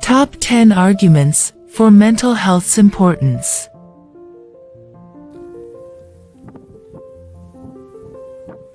Top 10 arguments for mental health's importance.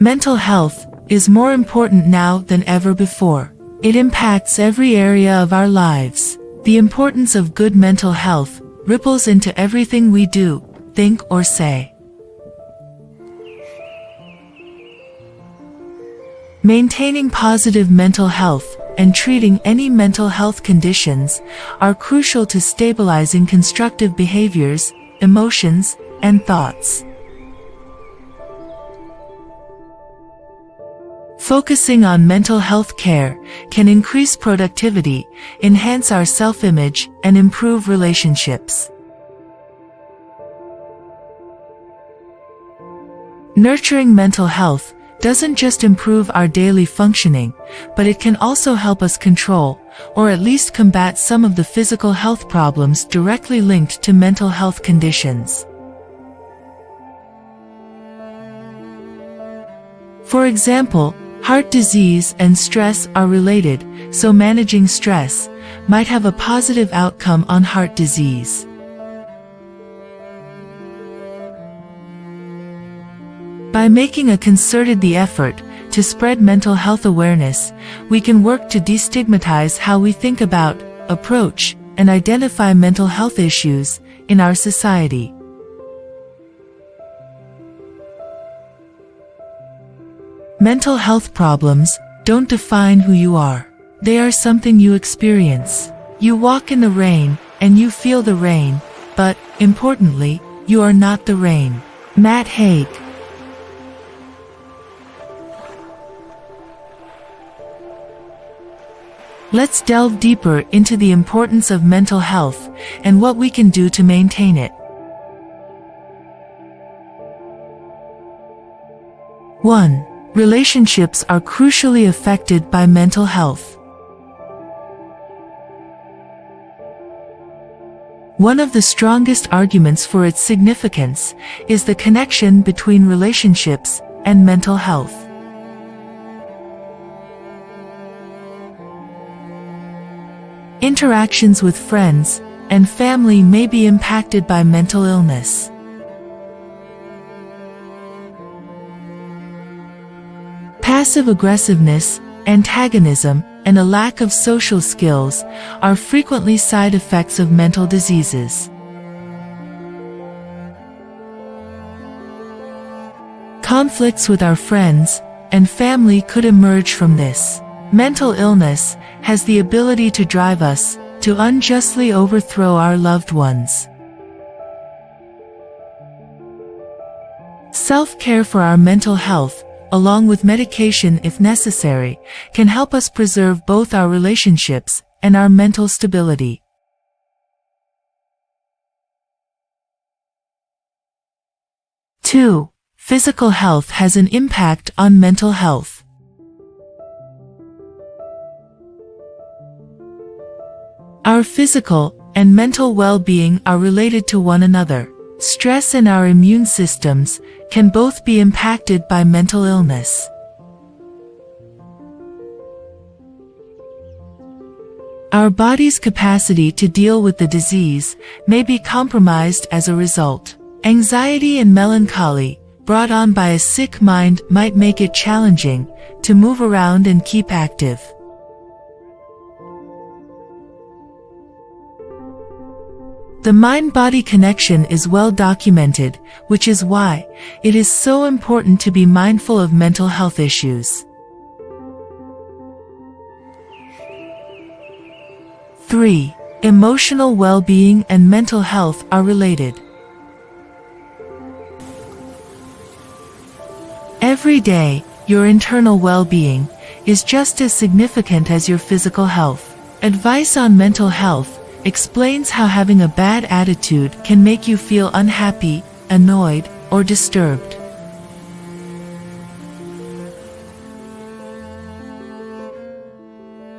Mental health is more important now than ever before. It impacts every area of our lives. The importance of good mental health ripples into everything we do, think, or say. Maintaining positive mental health and treating any mental health conditions are crucial to stabilizing constructive behaviors, emotions, and thoughts. Focusing on mental health care can increase productivity, enhance our self-image, and improve relationships. Nurturing mental health doesn't just improve our daily functioning, but it can also help us control, or at least combat some of the physical health problems directly linked to mental health conditions. For example, heart disease and stress are related, so managing stress might have a positive outcome on heart disease. By making a concerted effort to spread mental health awareness, we can work to destigmatize how we think about, approach, and identify mental health issues in our society. Mental health problems don't define who you are. They are something you experience. You walk in the rain, and you feel the rain, but, importantly, you are not the rain. Matt Haig. Let's delve deeper into the importance of mental health and what we can do to maintain it. 1. Relationships are crucially affected by mental health. One of the strongest arguments for its significance is the connection between relationships and mental health. Interactions with friends and family may be impacted by mental illness. Passive aggressiveness, antagonism, and a lack of social skills are frequently side effects of mental diseases. Conflicts with our friends and family could emerge from this. Mental illness has the ability to drive us to unjustly overthrow our loved ones. Self-care for our mental health, along with medication if necessary, can help us preserve both our relationships and our mental stability. 2. Physical health has an impact on mental health. Our physical and mental well-being are related to one another. Stress and our immune systems can both be impacted by mental illness. Our body's capacity to deal with the disease may be compromised as a result. Anxiety and melancholy, brought on by a sick mind, might make it challenging to move around and keep active. The mind-body connection is well documented, which is why it is so important to be mindful of mental health issues. 3. Emotional well-being and mental health are related. Every day, your internal well-being is just as significant as your physical health. Advice on mental health explains how having a bad attitude can make you feel unhappy, annoyed, or disturbed.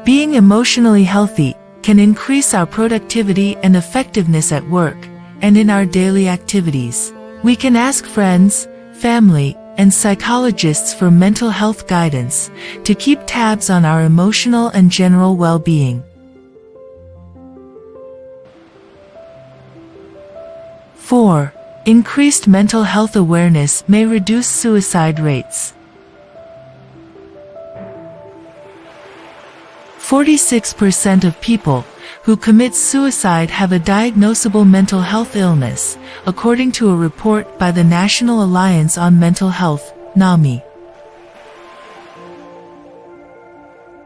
Being emotionally healthy can increase our productivity and effectiveness at work and in our daily activities. We can ask friends, family, and psychologists for mental health guidance to keep tabs on our emotional and general well-being. 4. Increased mental health awareness may reduce suicide rates. 46% of people who commit suicide have a diagnosable mental health illness, according to a report by the National Alliance on Mental Health, NAMI.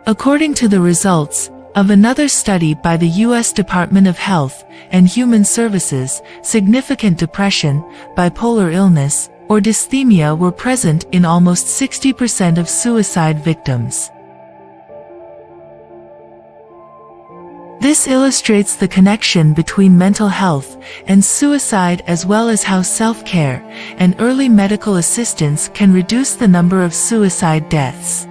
According to the results of another study by the U.S. Department of Health and Human Services, significant depression, bipolar illness, or dysthymia were present in almost 60% of suicide victims. This illustrates the connection between mental health and suicide, as well as how self-care and early medical assistance can reduce the number of suicide deaths.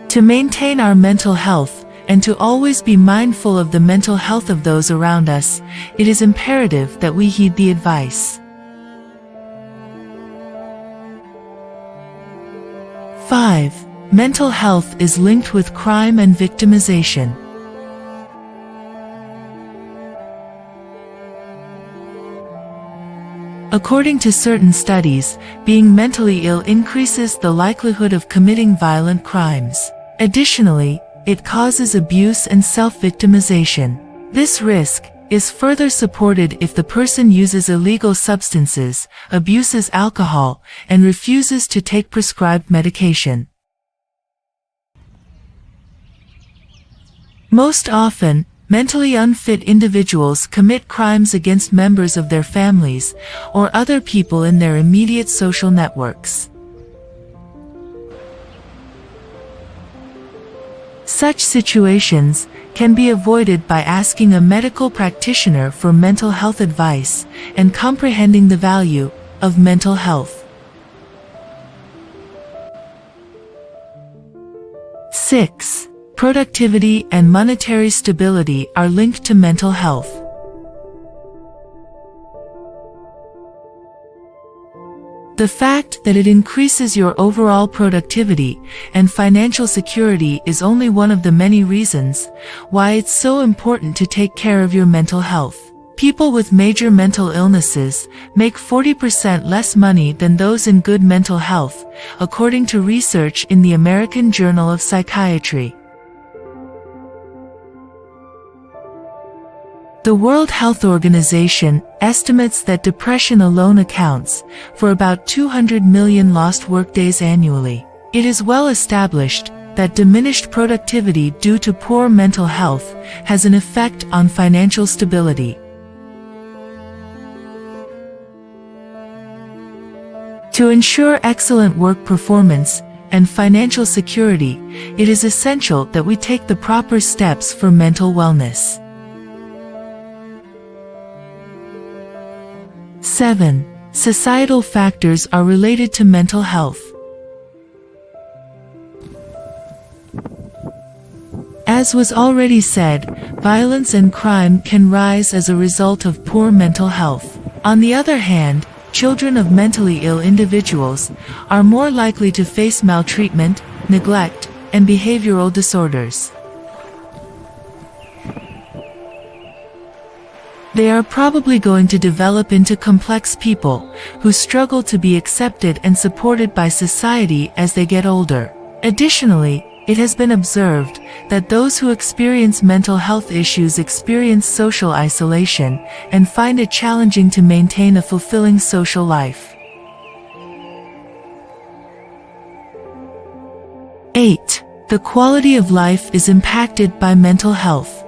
To maintain our mental health, and to always be mindful of the mental health of those around us, it is imperative that we heed the advice. 5. Mental health is linked with crime and victimization. According to certain studies, being mentally ill increases the likelihood of committing violent crimes. Additionally, it causes abuse and self-victimization. This risk is further supported if the person uses illegal substances, abuses alcohol, and refuses to take prescribed medication. Most often, mentally unfit individuals commit crimes against members of their families or other people in their immediate social networks. Such situations can be avoided by asking a medical practitioner for mental health advice and comprehending the value of mental health. 6. Productivity and monetary stability are linked to mental health. The fact that it increases your overall productivity and financial security is only one of the many reasons why it's so important to take care of your mental health. People with major mental illnesses make 40% less money than those in good mental health, according to research in the American Journal of Psychiatry. The World Health Organization estimates that depression alone accounts for about 200 million lost workdays annually. It is well established that diminished productivity due to poor mental health has an effect on financial stability. To ensure excellent work performance and financial security, it is essential that we take the proper steps for mental wellness. 7. Societal factors are related to mental health. As was already said, violence and crime can rise as a result of poor mental health. On the other hand, children of mentally ill individuals are more likely to face maltreatment, neglect, and behavioral disorders. They are probably going to develop into complex people who struggle to be accepted and supported by society as they get older. Additionally, it has been observed that those who experience mental health issues experience social isolation and find it challenging to maintain a fulfilling social life. 8. The quality of life is impacted by mental health.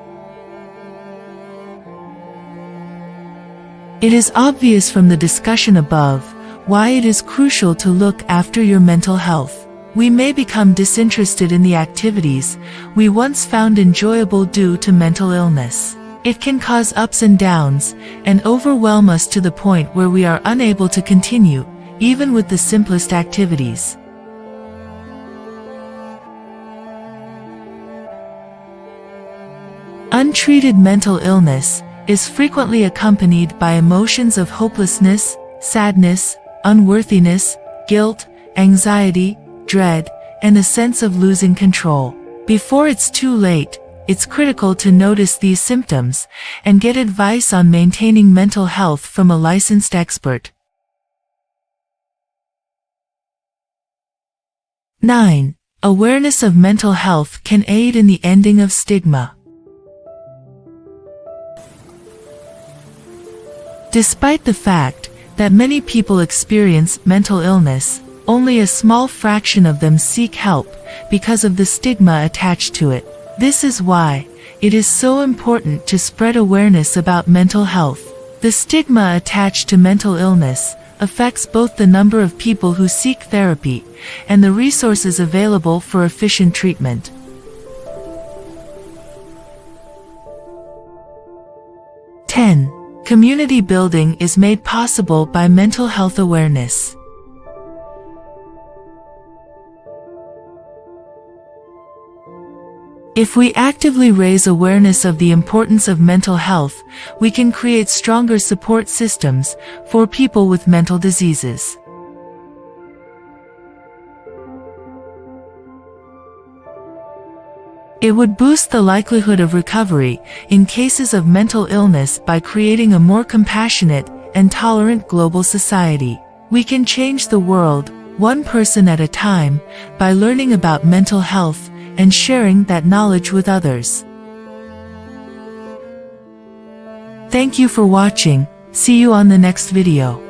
It is obvious from the discussion above why it is crucial to look after your mental health. We may become disinterested in the activities we once found enjoyable due to mental illness. It can cause ups and downs and overwhelm us to the point where we are unable to continue, even with the simplest activities. Untreated mental illness is frequently accompanied by emotions of hopelessness, sadness, unworthiness, guilt, anxiety, dread, and a sense of losing control. Before it's too late, it's critical to notice these symptoms and get advice on maintaining mental health from a licensed expert. 9. Awareness of mental health can aid in the ending of stigma. Despite the fact that many people experience mental illness, only a small fraction of them seek help because of the stigma attached to it. This is why it is so important to spread awareness about mental health. The stigma attached to mental illness affects both the number of people who seek therapy and the resources available for efficient treatment. 10. Community building is made possible by mental health awareness. If we actively raise awareness of the importance of mental health, we can create stronger support systems for people with mental diseases. It would boost the likelihood of recovery in cases of mental illness by creating a more compassionate and tolerant global society. We can change the world, one person at a time, by learning about mental health and sharing that knowledge with others. Thank you for watching. See you on the next video.